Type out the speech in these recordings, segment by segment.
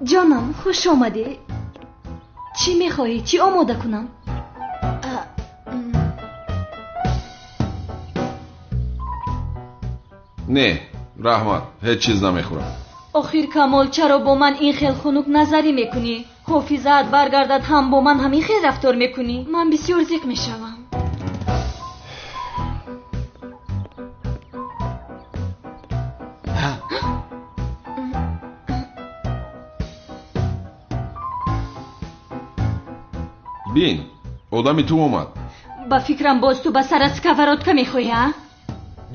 جانم خوش آمدی. چی میخواهی؟ چی آماده کنم؟ نه رحمت، هیچ چیز نمیخورم. آخر کمال چرا با من این خیل خنک نظری میکنی؟ حافظت برگردد هم با من همین خیل رفتار میکنی؟ من بسیار زیق میشوم. بین آدمی تو اومد. با فکرم باز تو به سر سکوراتکا میخوایی ها؟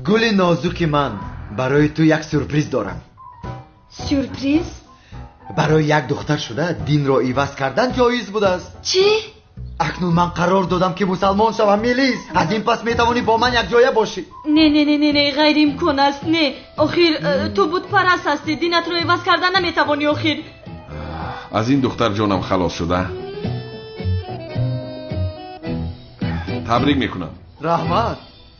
گل نازک من، برای تو یک سورپریز دارم. سورپریز؟ برای یک دختر شده دین را عوض کردن جایز بوده است. چی؟ اکنون من قرار دادم که مسلمان شوم میلیس. از این پس میتوانی با من یک جایه باشی. نه نه نه نه نه غیر امکان است. نه آخر تو بت پرست هستی، دینت رو عوض کردن نمیتوانی. آخر از این دختر جانم خلاص شده. تبریک میکنم رحمت،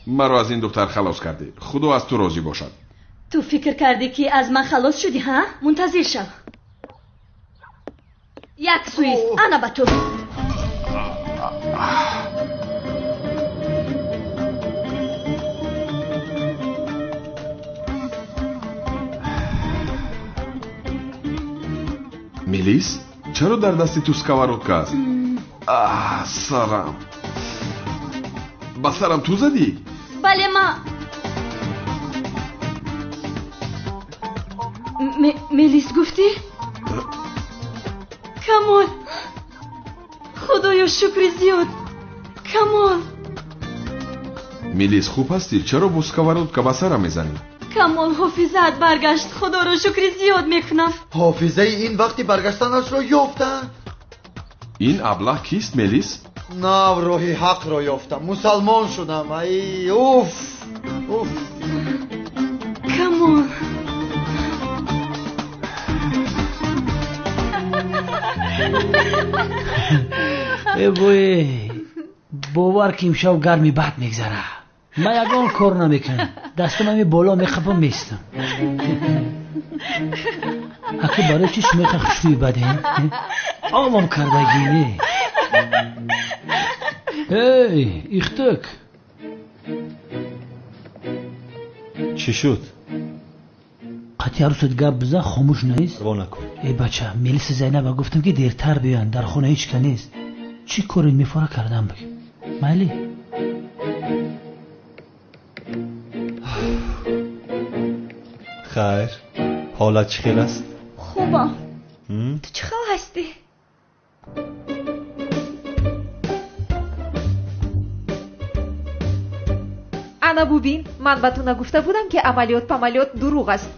مرا از این دختر خلاص کردی. خدا از تو راضی باشد. تو فکر کردی که از من خلاص شدی ها؟ منتظر شو. یک سوئیس انا با تو. میلیس چرا در دستی تو سکوراتکا است؟ سرم. با سرم تو زدی؟ بله ما میلیس گفتی؟ کمال خدایا شکر زیاد. کمال میلیس خوب هستی؟ چرا با سکوراتکا با سرم میزنی؟ کمال حافظت برگشت. خدا را شکر زیاد میکنم. حافظه این وقتی برگشتنش را یافتن. این ابله کیست میلیس؟ نه راه حق را یافتم، مسلمان شدم. ای اوف اوف. کمال ای بوی باور که امشب گرمی بد میگذره. من یگان کار نمیکنم، دستم همی بالا میخپم میستم. اکی برای چی شما خوشوی بده؟ آمام کردگی. ای ایختک چی شد؟ قطعی عروست گپ بزن خاموش نیست. پروا نکن. ای بچه میلیس زینب گفتم که دیرتر بیان، در خونه هیچ که نیست. چی کاری میفاره کردم بگیم مالی؟ خیر حالت چی خیل است؟ خوبه. تو چه خواهی هستی؟ انا ببین، من به تو نگفته بودم که عملیات دروغ است.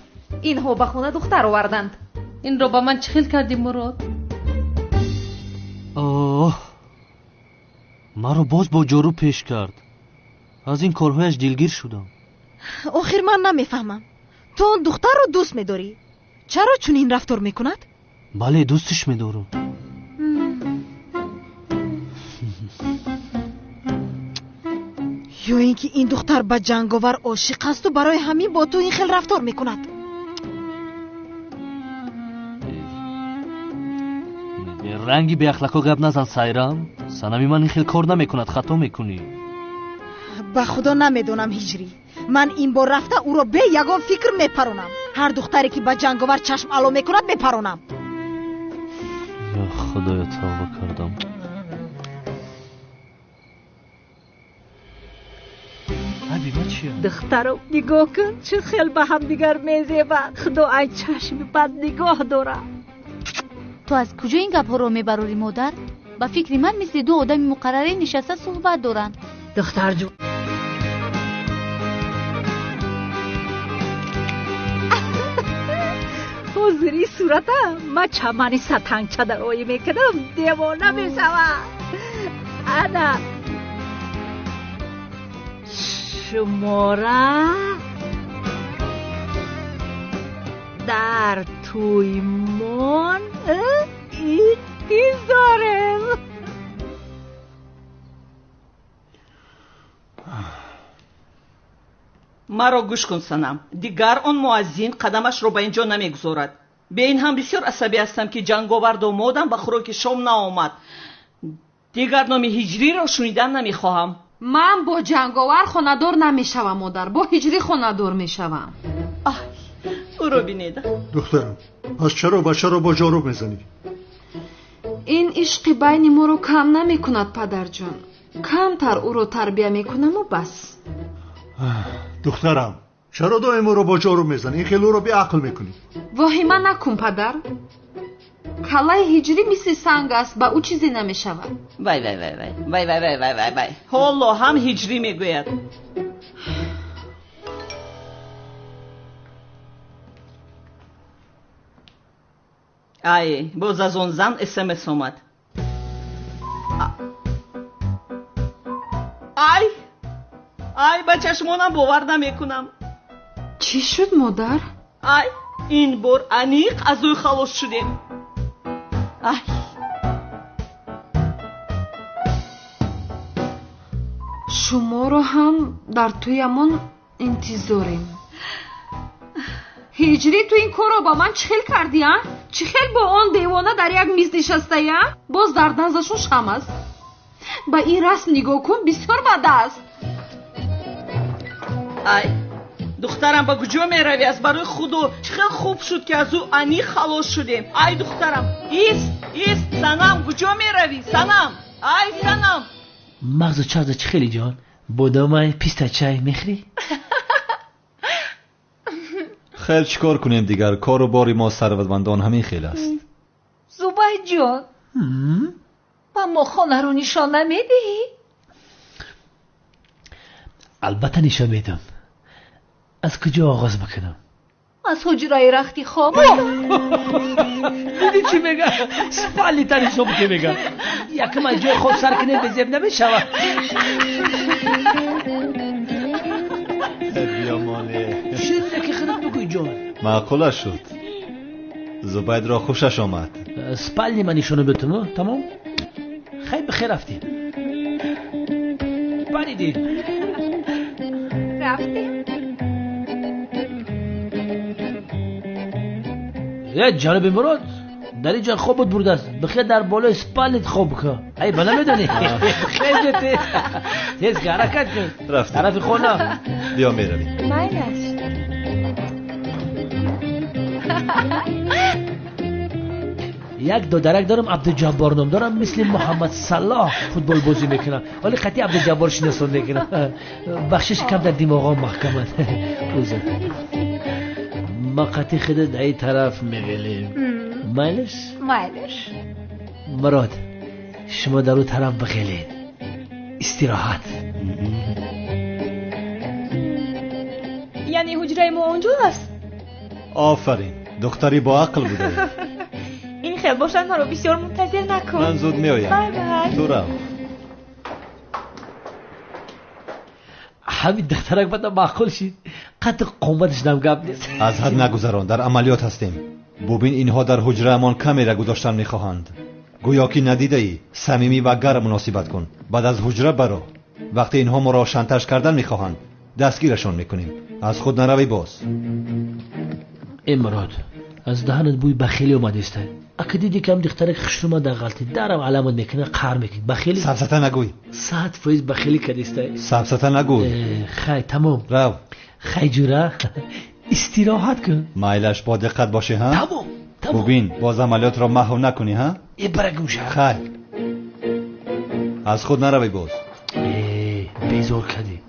اینها به خونه دختر آوردند. این رو با من چخیل کردی مراد؟ مرا باز با جارو پیش کرد. از این کارهایش دلگیر شدم. آخر من نمیفهمم، تو اون دختر رو دوست میداری؟ چرا چون این رفتار میکند؟ بله دوستش میدارم. یا اینکه این دختر به جنگاور عاشق است و برای همین با تو این خیل رفتار میکند. رنگی به اخلاقا گپ نزن سایرام. سنمی من این خیل کار نمیکند، خطا میکنی. به خدا نمیدونم هیجری، من این بار رفته او را به یگان فکر میپرونم. هر دختری که به جنگاور چشم علو میکند میپرونم. یا خدایا توبه کردم. دخترو نگاه کن چه خیل به هم دیگر میزیبند. خدا ای چشم بد نگاه داره. تو از کجا این گپ ها رو میبروری مادر؟ با فکر من مثل دو آدم مقرره نشسته صحبت دارن. دختر جون حضوری صورته ما چمانی ستنگ چه روی میکنم دیوانه میشوم. انا شما را در تویمان انتظارم. مرا گوش کن سنم، دیگر آن مؤذن قدمش رو به اینجا نمیگذارد. به این هم بسیار عصبی هستم که جنگاور دامادم به خوراک شام نآمد. دیگر نام هیجری را شنیدن نمیخواهم. من با جنگاور خانه‌دار نمیشوم مادر، با هیجری خانه‌دار میشوم. او را بینید. دخترم از چرا بچه را با جارو میزنی؟ این عشق بین ما رو کم نمیکند پدر جان، کمتر او رو تربیه میکنم و بس. دخترم چرا دائم او را با جارو میزنی؟ این خیلی او را بی عقل میکنی. واهمه نکن پدر، کلای هیجری مثل سنگ است، با او چیزی نمیشود. وای وای وای وای وای وای وای وای وای وای. حالا هم هیجری میگوید. ای باز از اون زن اسمس اومد. ای با چشمانم باور نمیکنم. چی شد مادر؟ ای این بار انیق از او خلاص شدیم. ای شما رو هم در تویمان انتظاریم. هیجری تو این کار رو با من چخیل کردی ها؟ چخیل با آن دیوانه در یک میز نشسته یا؟ باز در نزدشون شم است. با این رسم نگاه کن، بسیار بد است. ای دخترم با کجا میروی؟ از برای خودو چقدر خوب شد که از او انیق خلاص شدیم. ای دخترم ایست سنم، کجا میروی سنم؟ ای سنم مغز چغز خیلی جان بادام پیستا چای میخری؟ خیلی چیکار کنیم دیگر؟ کار و باری ما ثروتمندان همین خیلی است. زبای جان با ما خانه رو نشان نمیدی؟ البته نشان میدم. از کجا آغاز بکنم؟ از حجره رختی خواب. دیدی چی میگه؟ سپالی تنی شما که میگه یکم از جای خوب سر کنه بزیب نمیشوه. بیا ماله شیرونه که خودت بگوی جان. معقولش شد. زبید را خوشش آمد. سپالی من نشانه بتونم. تمام؟ خیلی بخیر رفتی. پریدی رفتی؟ جانب مراد در اینجا خواب بود برده است. بخیر در بالای سپالت خواب که ای بنا میدونی. خیلی تیز که حرکت کن. رفتی طرف خونه. بیا میروی. مایل است. یک دو درک دارم عبدالجبار نام دارم، مثل محمد صلاح فوتبال بازی میکنم، ولی قطعی عبدالجبار شناسان میکنم. بخشش کم در دماغم محکمه. اوزه ما قطعی خود در این طرف میگلیم. مایلش؟ مایلش. مراد شما در اون طرف بخیلید. استراحت. یعنی حجره ما اونجا است؟ آفرین دختری با عقل بوده. این خیلی باشن ما رو بسیار منتظر نکن. من زود میایم. بای بای. تو رو همین دخترک بدا معقول شید. قد قومتش نمگب نیست. از حد نگذران، در عملیات هستیم. ببین اینها در حجره امان کمیره گذاشتن میخواهند. گویا که ندیده ای. صمیمی و گرم مناسبت کن. بعد از حجره برو. وقتی اینها ما را شانتاژ کردن میخواهند دستگیرشان میکنیم. از خود نروی باز. این مراد از دهنت بوی بخیلی اومده است. اگه دیدی که هم دخترک خشنما در غلطی درم علامت میکنه قهر میکنه. بخیلی سبسته نگوی. 100% بخیلی کردیسته. سبسته نگوی. خی تمام رو. خی جوره استراحت کن. مایلش با دقت باشه ها. تمام. ببین باز عملیات را محو نکنی ها. ای برگوشه. خی از خود نروی باز. بیزور کردی.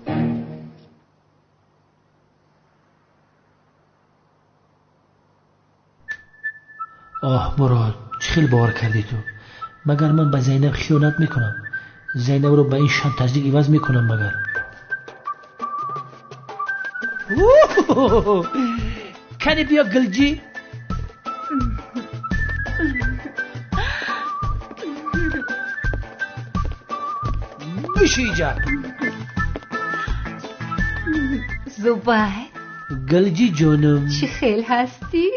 آه مراد خیلی باور کردی تو. مگر من به زینب خیانت میکنم؟ زینب رو به این شانتاژی عوض میکنم مگر؟ کنی بیا گلجی. میشه اینجا زبای گلجی جانم چی خیل هستی؟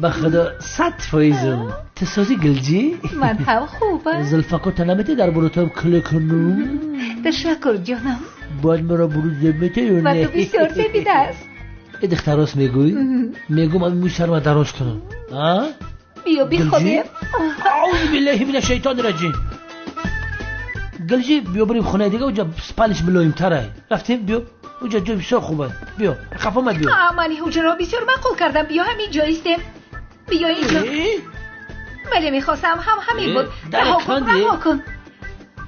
به خدا 100%. تسازی گلجی؟ من هم خوبم. زلفکو تنمتی در بروتم کلی کنم. تشکر جانم. باید مرا برو زمته یا نه؟ و تو بسیار سفید است. ای دختراست میگوی؟ میگو من موی سرم دراز کنم. بیا بخوابیم. اعوذ بالله من الشیطان الرجیم. گلجی بیا بریم خونه دیگه، اونجا سپالش ملایم تره. رفتیم بیا اونجا جای بسیار خوبه. بیا خفه مت بیا. من حجره را بسیار معقول کردم. بیا همین جا ایستیم. بیا اینجا. ولی میخواستم همین بود. رها کن.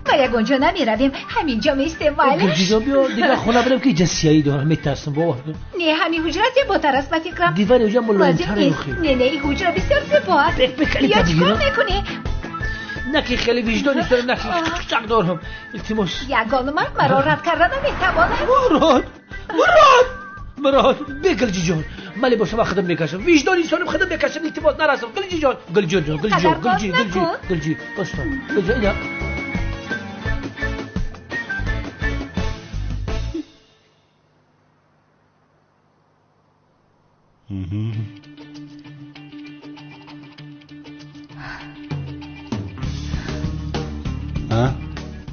با یک اونجا نمیرویم، همینجا میستیم. ولی گلجی جان بیا دیگه خونه بریم که جسیایی دارم، میترسم باور کن. نه همین حجره زیباتر است به فکرم. دیوار اونجا ملایم تره. نه این حجره بسیار زیبا است. بیا چیکار میکنی؟ نکی خیلی وجدانی دارم، نکی چق دارم. التماس یگان من مرا رد کردن نمیتوانم. مراد بگلجی جان ملی باشم و خدم میکشم، وجدانی سالم خدم میکشم، التماس نرسم. گلجی جان گلجی بستم گلجی اینا.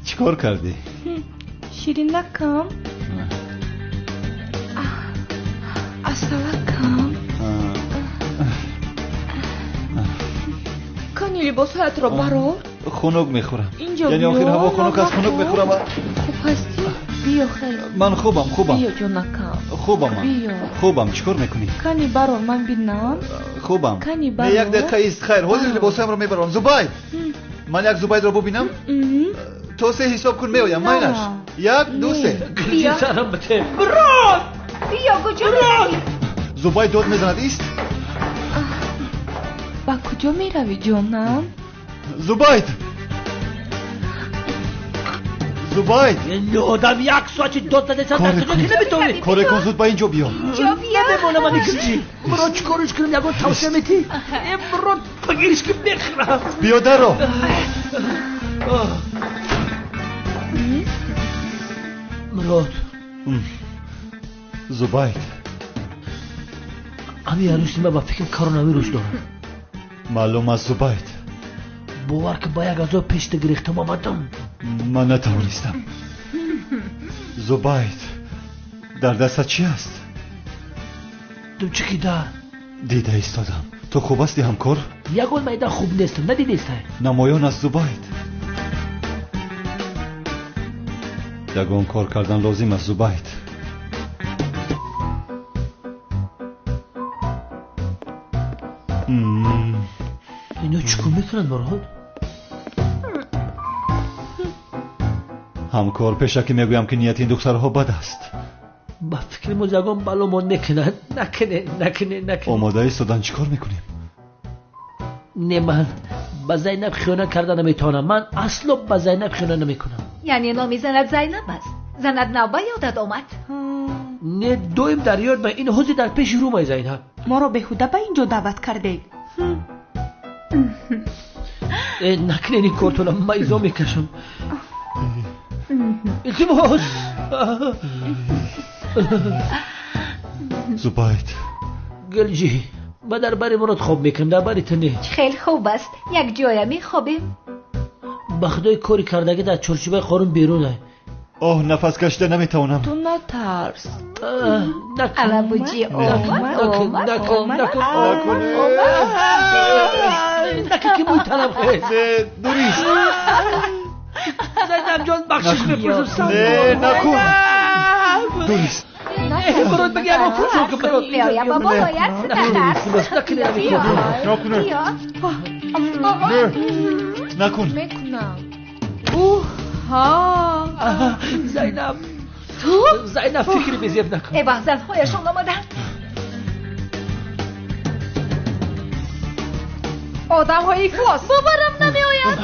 چیکار کردی؟ شیرین لکم اصلکم کانی لباس هایت را برار. خنک میخورم. اینجا یعنی آخر هوا خنک از خنک میخورم. خوب هستی؟ بیا خیلی. من خوبم. بیا جونکم. خوبم. چیکار میکنی؟ کانی برار من بینم. خوبم. کانی برار. یک دقیقه ایست خیر. حاضر لباسم رو میبرم. زبید. من یک زبید رو ببینم. تو سه حساب کن میایم. ماینش. یک دو سه. گلجی سرم بته. براد. بیا کجا میروی؟ زبید داد میزند ایست. با کجا میروی جانم؟ زبید این آدم یک ساعت داد زده سر دست جان که نمیتونی. کار کن زود با اینجا بیا. نمیمونه من گلجی. مراد چیکارش کنم؟ یگان توصیه میتی؟ مراد بگیرش که بخرم. بیا در رو. مراد زبید همین عروسی من با فکر کاروناوی روش دارم. معلوم است زبید. باور که با یک غذا پیش گرفتم آمدم. من نتوانستم. زبید در دستت چی است؟ تو چی کیده؟ دیده ایستادم. تو خوب هستی همکار؟ یگان میده خوب نیستم. ندیده ایسته؟ نمایان است زبید. یگان کار کردن لازم است زبید. اینا چیکار میکنن مراد؟ همکار پیشکی میگویم که نیت این دخترها بد است. با فکر مزاگان بلومان نکنن. نکنه. آماده ایستادن چیکار میکنیم؟ نه من با زینب خیانت کردن نمیتونم. من اصلا با زینب خیانت نمیکنم. یعنی نامی زنت زینب است. زنت نوبه یادت آمد؟ نه دویم در یاد من این حوزی در پیش رو مای زینب. ما رو بهوده به اینجا دعوت کرده. نکنه این کارتولا مایزا میکشم. التماس. زبید گلجی من در باری مراد خواب میکنم، در باری تو نه. خیلی خوب است. یک جای میخوابیم. با خدای کاری کردگی در چرچوبه قارون بیرونه. نفس کشیده نمیتونم. تو نترس. علبوجی اومد. نکن که موی طلب خیلی دوریست. زینب جان بخشش میپرسم. نه نکن دوریست. مراد بگی اما پوشو که مراد بیا بابا باید نکن. میکنم. زینب تو؟ زینب فکری بزیب نکن. ای با زنهایشون آمدن. آدم های افلاس. باورم نمی آید.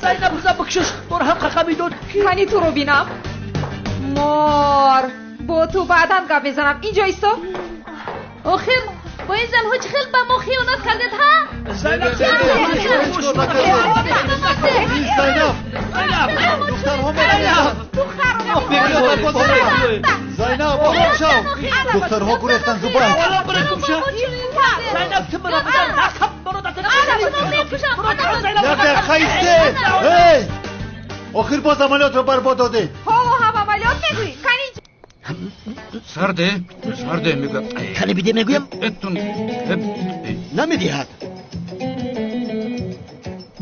زینب زن بکشش دور هم خخمی داد. کنی تو رو بینم. مار با تو بعداً گپ میزنم. اینجا ایستا. آخر با این زنها چه خیلی با ما خیانت کردید ها؟ زینب آقا شو. دخترها گرفتن زبید. زینب تو مرا بزن. نخب مرا داده خیسته. آخر باز عملیات رو برباد داده. هم عملیات میگویی. سرده میگم کنه بیده میگویم اتون نمیدهد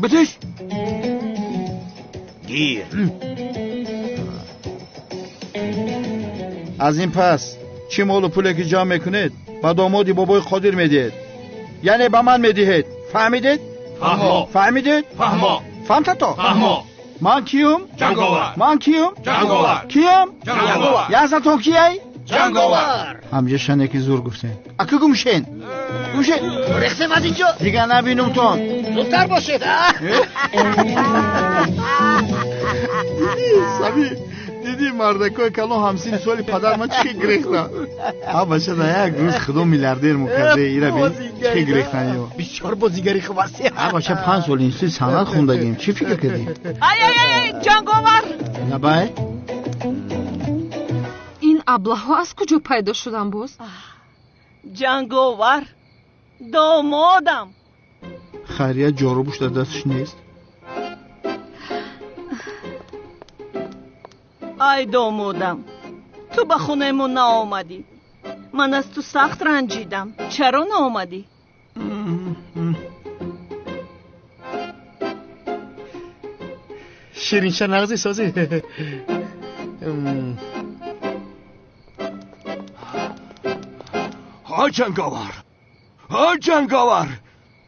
بتش گیر از این پس چی مال و پولی که جمع میکنید با دامادی بابای قادر میدید یعنی به من میدهید فهمیدید؟ فهمیدید؟ فهمت تو؟ من کیم؟ جنگاور من کیم؟ جنگاور کیم؟ جنگاور یزتون کیه؟ جنگاور همجا شنه که زور گفتین اکه گمشین رخصم از اینجا دیگه نبینم تون زودتر باشید سمی دیدی مردکای کلان همسین سوالی پدر من چی گریختن ها باشه در یک روز خدا میلیاردر مکرده ایره بین چی گریختن یا بسیار بازیگری خوب هستی ها باشه 5 سال اینسوی سند خوندگیم چی فکر کردی؟ ای جنگاور نبای؟ این ابله‌ها از کجا پیدا شدن باز؟ جنگاور دامادم خیریه جاروبوش در دستش نیست؟ ای دامادم تو به خونه ما نآمدی من از تو سخت رنجیدم چرا نآمدی؟ شیرینشه نغزی سازی ها جنگاور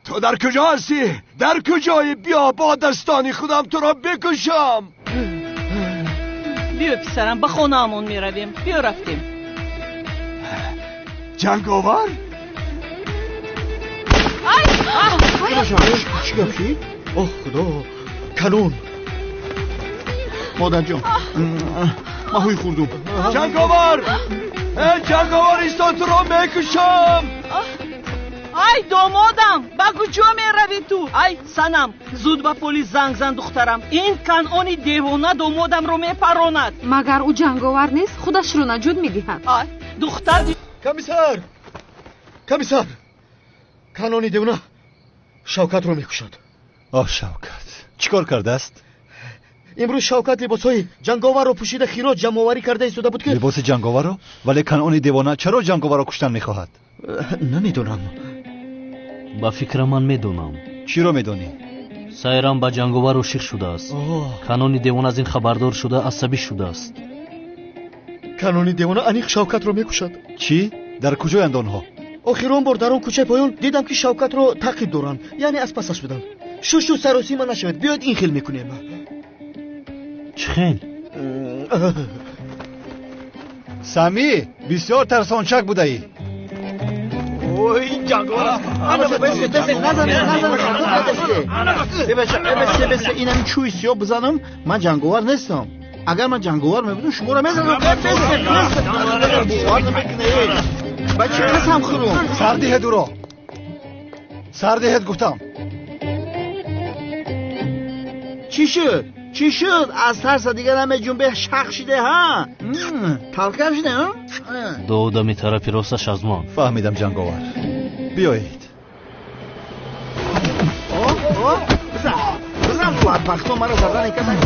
تو در کجا هستی؟ در کجایی؟ بیا با دستانی خودم تو را بکشم بیا پسرم به خونه همون می رویم بیا رفتیم جنگاور؟ چی گفتی؟ اوه خدا کانون مادر جان من هوی خوردم جنگاور ایستا تو را میکشم ای دامادم با کجا می روی تو؟ ای سنم زود به پلیس زنگ زن دخترم این کنعانی دیوانه دامادم رو می پراند مگر او جنگاور نیست خودش رو نجات می دهد دختر کمیسر کنعانی دیوانه شوکت رو می کشد شوکت چیکار کرده است؟ امروز شوکت لباسهای جنگاور رو پوشیده خیرات جمع‌آوری کرده ایستاده بود که لباس جنگاور رو؟ ولی کنعانی دیوانه چرا جنگاور رو کشتن میخواهد؟ نمیدونم با فکر من میدونم چی رو میدونی؟ سایرام با جنگاور عاشق شده است کنعانی دیوانه از این خبردار شده عصبی شده است کنعانی دیوانه انیق شوکت رو میکشد چی؟ در کجای اندانها؟ آخران بار در اون کوچه پایان دیدم که شوکت رو تعقیب دارن یعنی از پسش بدن شو سروسی من نشود بیاید این خیل میکنیم چه خیل؟ سمی بسیار ترسانچک بوده ای اوه جنگاور نزن اینم چوی سیاه بزنم من جنگاور نیستم اگر من جنگاور میبودم شما را میزنم بچه قسم خورم سردهد او را سردهد گفتم چی شد از ترس دیگر همه جنبه شخ شده ها تلقر شده ها دو آدمی طرفی راستش از من فهمیدم جنگاور بیایید بزن تو بدبختان مرا زدن کردن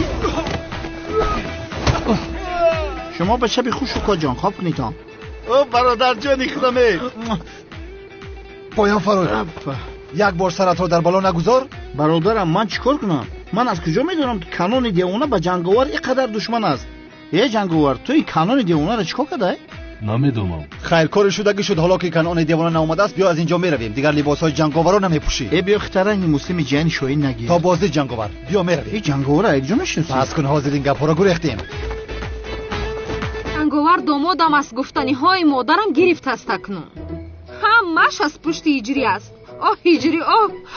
شما به شبی خوش رو کجان خواب کنید ها برادر جانی خودمه پایان فرود یک بار سرت رو در بالا نگذار برادرم من چیکار کنم من از کجا میدونم که کنعانی دیوانه با جنگاور اینقدر دشمن است جنگاور تو این کنعانی دیوانه را چیکار کرده نمیدونم خیر کار شدگی شد حالا که کنعانی دیوانه ناآمده است بیا از اینجا میرویم دیگر لباسهای جنگاور رو نمیپوشی بیا خطرنگ مسلم جان شوین نگیر تا بازی جنگاور بیا میرویم این جنگاور اینجا نشسته بس کن حاضر این گپا رو گریختیم جنگاور دامادم از گفتنی های مادرم گرفت است اکنون همش از پشت هیجری است هیجری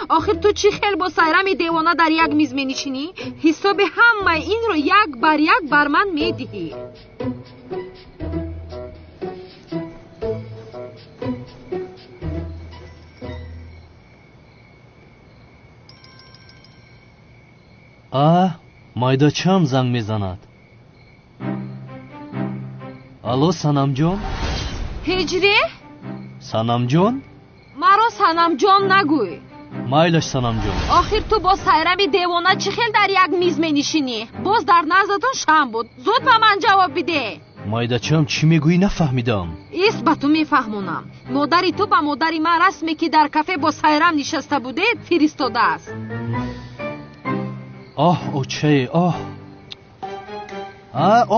آخر تو چی خیل با سایرم دیوانه در یک میز می نشینی حساب همه این رو یک بر من می دهی майда чам занг мезанад алло санамҷон ҳиҷрӣ санамҷон маро санамҷон нагӯй майлаш санамҷон охир ту бо сайрами девона чӣ хел дар як миз менишинӣ боз дар наздатон шам буд зуд ба ман ҷавоб биде майдачам чӣ мегӯӣ нафаҳмидам. ист ба ту мефаҳмонам. модари ту ба модари ман расме ки дар кафе бо сайрам нишаста будед фиристодааст. оҳ очае оҳ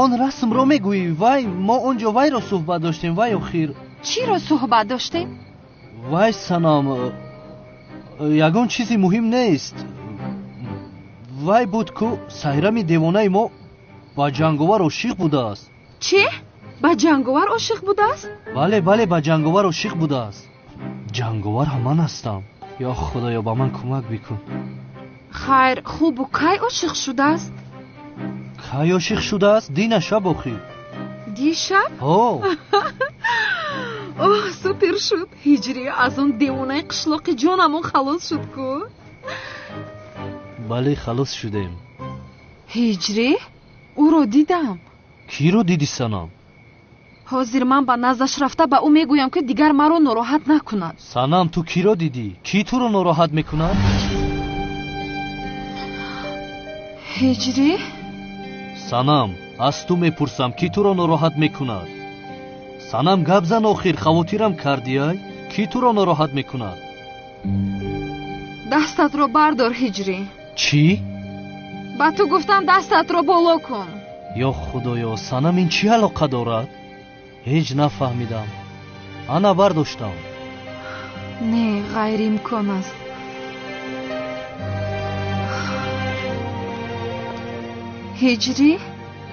он расмро мегӯӣ. вай мо онҷо вайро суҳбат доштем. вай охир чиро суҳбат доштем? вай санам ягон чизи муҳим нест. вай буд ку сайрами девонаи мо ба ҷанговар ошиқ будааст. чӣ? ба ҷанговар ошиқ будааст? бале бале ба ҷанговар ошиқ будааст. ҷанговар ман ҳастам. ё худоё ба ман кӯмак бикун. хайр хубу кай ошиқ шудааст? кай ошиқ шудааст? дина шаб охир. дишаб? оҳ супер шуд. ҳиҷри аз он девонаи қишлоқи ҷонамон халос шуд ку? бале халос шудем. ҳиҷри ӯро дидам. киро диди санам? ҳозир ман ба наздаш рафта ба ӯ мегӯям ки дигар маро нороҳат накунад. санам ту киро дидӣ? ки туро нороҳат мекунад? ҳиҷри санам аз ту мепурсам ки туро нороҳат мекунад? санам гап зан охир хавотирам кардиай? ки туро нороҳат мекунад? дастатро бардор ҳиҷри. чӣ? ба ту гуфтам дастатро боло кун. ё худоё санам ин чӣ алоқа дорад? ҳеҷ нафаҳмидам. ана бардоштам. не ғайриимкон аст. ҳиҷри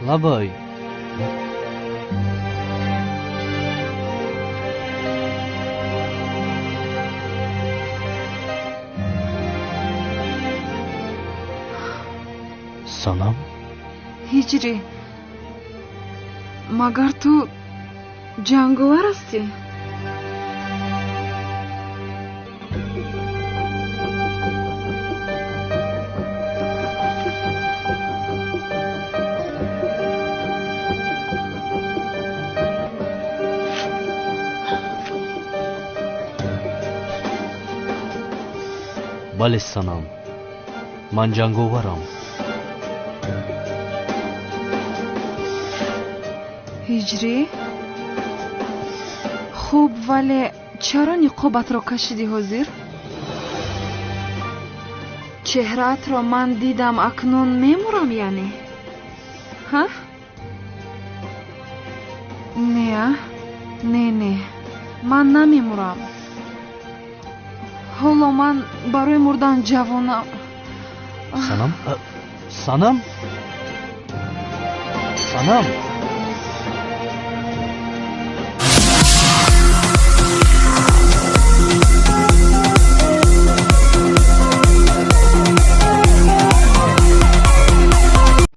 лабай санам ҳиҷри магар ту ҷанговар ҳастӣ? бале санам ман ҷанговарам. ҳиҷри хуб вале чаро ниқобатро кашидӣ ҳозир? чеҳраатро ман дидам акнун мемурам яъне? ҳа? не ман намемурам. ҳоло ман барои мурдан ҷавонам. санам? санам? санам?